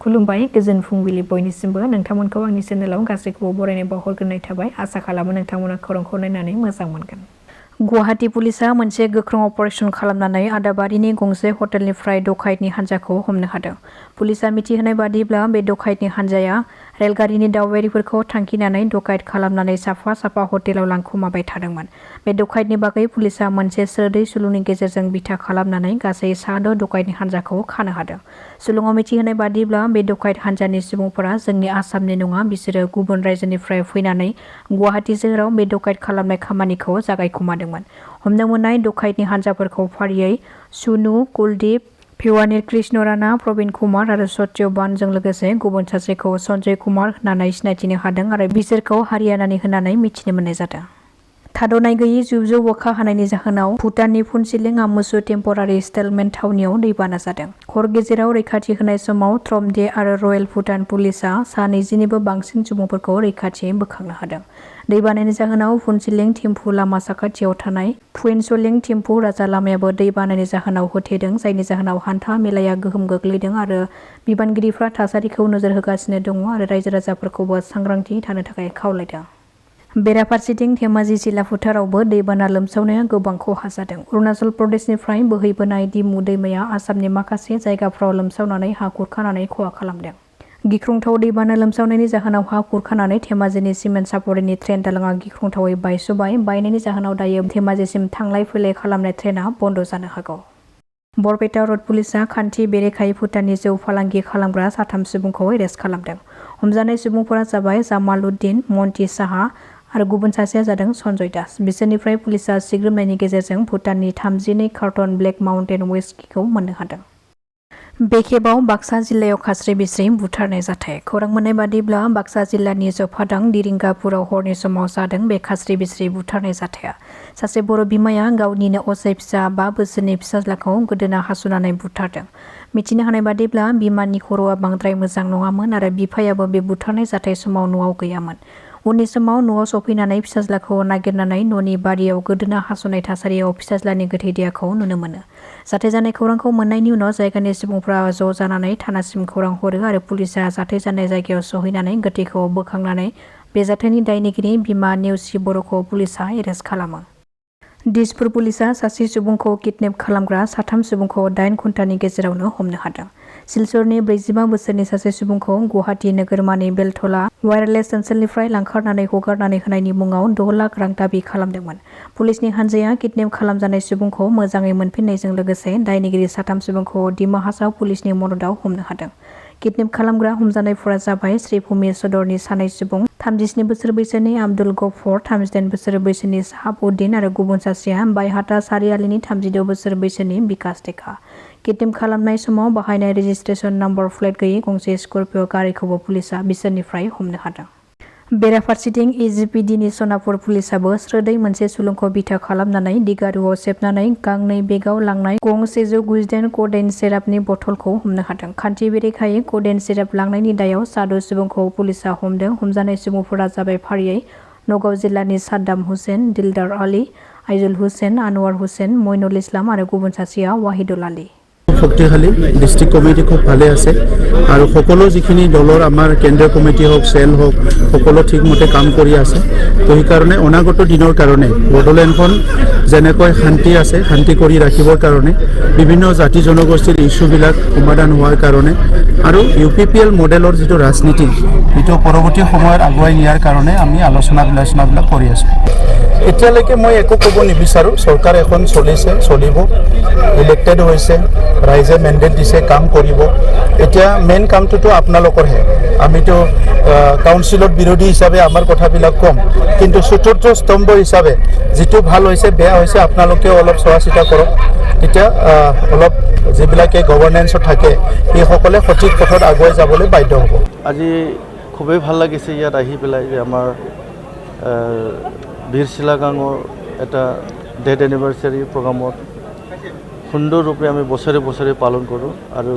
खुलुमबाय गोजोन फुंबिलि बयनिसिमबो नोंथांमोनखौ आंनि चेनेलाव गासैखौबो बरायनाय बावहरग्रोनाय थाबाय आसा खालामो नोंथांमोना खौरांखौ नायनानै मोजां मोनगोन। गुवाहाटी पुलिसा मोनसे गोख्रों अपारेशन खालामनानै आदाबारिनि गंसे हटेलनिफ्राय डकाइतनि हानजाखौ हमनो हादों। पुलिसा मिथिहोनाय बादिब्ला बे डकाइतनि हानजाया रेलगारिनि दावबायारिफोरखौ थांखिनानै डकाइत खालामनानै साफा साफा हटेलाव लांखुमाबाय थादोंमोन। बे डकाइतनि बागै पुलिसा मोनसे सोरदै सुलुंनि गेजेरजों बिथा खालामनानै गासै 6 डकाइतनि हानजाखौ खानो हादों। सुलुङाव मिथिहोनाय बादिब्ला बे डकाइत हानजानि सुबुंफोरा जोंनि आसामनि नङा, बिसोरो गुबुन रायजोनिफ्राय फैनानै गुवाहाटी सोहोराव बे डकाइत खालामनाय खामानिखौ जागायखुमादोंमोन। हमनो मोननाय डकाइतनि हानजाफोरखौ फारियै सुनु, कुलदीप, भिवानी कृष्ण राणा, प्रवीण कुमार आरो सत्यबानजों लोगोसे गुबुन सासेखौ सन्जय कुमार होननानै सिनायथिनो हादों आरो बिसोरखौ हारियानानि होननानै मिथिनो मोननाय जादों। थाद'नाय गैयै जुब-जुब अखा हानायनि जाहोनाव भुटाननि फुनसिलिं आमुसु टेम्परारि सेटलमेन्ट थावनियाव दैबाना जादों। हर गेजेराव रैखाथि होनाय समाव ट्रमडे आरो रयेल भुटान पुलिसआ 120निबो बांसिन सुबुंफोरखौ रैखाथियै बोखांनो हादों। दैबानानि जाहोनाव फुनसिलिं थिम्फु लामा साखाथियाव थानाय फुइनसलिं थिम्फु राजा लामायाबो दैबानानि जाहोनाव होथेदों, जायनि जाहोनाव हान्था मेलाया गोहोम गोग्लैदों आरो बिबानगिरिफ्रा थासारिखौ नोजोर होगासिनो दङ आरो रायजो राजाफोरखौबो सांग्रांथि थानो थाखाय खावलायदों। बेराफारसेथिं धेमाजि जिल्ला फोथारावबो दैबाना लोमसावनाया गोबां खहा जादों। अरुणाचल प्रदेशनिफ्राय बोहैबोनाय दिमु दैमाया आसामनि माखासे जायगाफ्राव लोमसावनानै हा खुरखानानै खहा खालामदों। गिख्रंथाव दैबाना लोमसावनायनि जाहोनाव हा खुरखानानै धेमाजिनि सिमेन्ट सापरिनि ट्रेन दालांआ गिख्रंथावै बायस'बाय। बायनायनि जाहोनाव दायो धेमाजिसिम थांलाय फैलाय खालामनाय ट्रेनआ बन्द जानो हागौ। बरपेटा रड पुलिसआ खान्थि बेरेखायै भुटाननि जौ फालांगि खालामग्रा 3 सुबुंखौ एरेस्ट खालामदों। हमजानाय सुबुंफोरा जाबाय जामालउद्दिन, मन्टि साहा आरो गुबुन सासेया जादों सन्जय दास। बिसोरनिफ्राय पुलिसआ सिग्रोमनायनि गेजेरजों भुटाननि 32 कार्टन ब्लेक माउन्टेन व्हिस्किखौ मोननो हादों। बे खेबाव बाक्सा जिल्लायाव खास्रि-बिस्रि बुथारनाय जाथाय। खौरां मोननाय बादिब्ला बाक्सा जिल्लानि जफादां दिरिंगापुराव हरनि समाव जादों बे खास्रि-बिस्रि बुथारनाय जाथाया। सासे बर' बिमाया गावनिनो असे फिसा 5 बोसोरनि फिसाज्लाखौ गोदोना हास'नानै बुथारदों। मिथिनो हानाय बादिब्ला बिमानि खर'आ बांद्राय मोजां नङामोन आरो बिफायाबो बे बुथारनाय जाथाय समाव न'आव गैयामोन। उननि समाव न'आव सफैनानै फिसाज्लाखौ नागिरनानै न'नि बारियाव गोदोना हास'नाय थासारियाव फिसाज्लानि गोथै देहाखौ नुनो मोनो। जाथाय जानाय खौरांखौ मोननायनि उनाव जायगानि सुबुंफ्रा ज' जानानै थानासिम खौरां हरो आरो पुलिसआ जाथाय जानाय जायगायाव सहैनानै गोथैखौ बोखांनानै बे जाथायनि दायनिगिरि बिमा नेवसि बर'खौ पुलिसआ एरेस्ट खालामो। दिसपुर पुलिसआ सासे सुबुंखौ किडनेप खालामग्रा 3 सुबुंखौ 8 घन्टानि गेजेरावनो हमनो हादों। सिलचरनि 45 बोसोरनि सासे सुबुंखौ गुवाहाटी नोगोरमानि बेलथला वायरलेस ओनसोलनिफ्राय लांखारनानै हगारनानै होनायनि मुङाव 6 लाख रां दाबि खालामदोंमोन। पुलिसनि हानजाया किडनेप खालामजानाय सुबुंखौ मोजाङै मोनफिननायजों लोगोसे दायनिगिरि 3 सुबुंखौ डिमा हासाव पुलिसनि मददआव हमनो हादों। किडनेप खालामग्रा हमजानायफोरा जाबाय श्रीभूमि सदरनि 2 सुबुं, 37 बोसोर बैसोनि आब्दुल गफर, 38 बोसोर बैसोनि साहाब उद्दिन आरो गुबुन सासेया बायहाटा सारियालिनि 36 बोसोर बैसोनि बिकास टेका। किडनेप खालामनाय समाव बाहायनाय रेजिस्ट्रेशन नाम्बार प्लेट गैयै गंसे स्कर्पिय' गारिखौबो पुलिसआ बिसोरनिफ्राय हमनो हादों। बेराफारसेथिं एजिपिडिनि सनापुर पुलिसआबो स्रोदै मोनसे सुलुंखौ बिथा खालामनानै दिगारुआव सेबनानै गांनै बेगाव लांनाय गं 199 क'डेन सेरापनि बथलखौ हमनो हादों। खान्थि बेरेखायै क'डेन सेराप लांनायनि दायाव 6 सुबुंखौ पुलिसआ हमदों। हमजानाय सुबुंफोरा जाबाय फारियै नगाव जिल्लानि साद्दाम हुसेन, दिलदार आली, आइजुल हुसेन, आनवार हुसेन, मइनुल इस्लाम आरो गुबुन सासेया वाहिदुल आली। শক্তিশালী ডিস্ট্রিক্ট কমিটি খুব ভালে আছে আৰু সকলো যিখিনি দলৰ আমাৰ কেন্দ্ৰীয় কমিটি হওক চেল হওক সকলো ঠিকমতে কাম কৰি আছে। তো সেইকাৰণে অনাগত দিনৰ কাৰণে বড়োলেণ্ডখন যেনেকৈ শান্তি আছে শান্তি কৰি ৰাখিবৰ কাৰণে বিভিন্ন জাতি জনগোষ্ঠীৰ ইস্যুবিলাক সমাধান হোৱাৰ কাৰণে আৰু UPPL মডেলৰ যিটো ৰাজনীতি এইটো পৰৱৰ্তী সময়ত আগুৱাই নিয়াৰ কাৰণে আমি আলোচনাবিলাক কৰি আছোঁ। এতিয়ালৈকে মই একো ক'ব নিবিচাৰোঁ। চৰকাৰ এখন চলিব, ইলেক্টেড হৈছে, ৰাইজে মেণ্ডেট দিছে, কাম কৰিব। এতিয়া মেইন কামটোতো আপোনালোকৰহে। আমিতো কাউন্সিলত বিৰোধী হিচাপে আমাৰ কথাবিলাক কম, কিন্তু চতুৰ্থ স্তম্ভ হিচাপে যিটো ভাল হৈছে বেয়া হৈছে আপোনালোকেও অলপ চোৱা চিতা কৰক। তেতিয়া অলপ যিবিলাকে গভৰ্নেন্সত থাকে সেইসকলে সঠিক পথত আগুৱাই যাবলৈ বাধ্য হ'ব। আজি খুবেই ভাল লাগিছে ইয়াত আহি পেলাই যে আমাৰ বীৰ শিলাগাঙৰ এটা ডেথ এনিভাৰ্চাৰী প্ৰগ্ৰামত সুন্দৰৰূপে আমি বছৰে বছৰে পালন কৰোঁ আৰু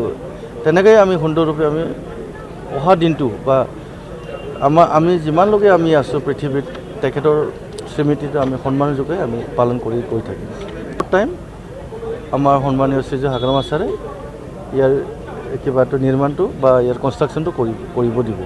তেনেকৈ আমি সুন্দৰৰূপে আমি অহা দিনটো বা আমি যিমানলৈকে আমি আছোঁ পৃথিৱীত তেখেতৰ স্মৃতিটো আমি সন্মান যোগে আমি পালন কৰি গৈ থাকিম। টাইম আমাৰ সন্মানীয় শ্ৰীযুত হাগ্ৰাম ছাৰে ইয়াৰ কিবাটো নিৰ্মাণটো বা ইয়াৰ কনষ্ট্ৰাকশ্যনটো কৰিব দিব।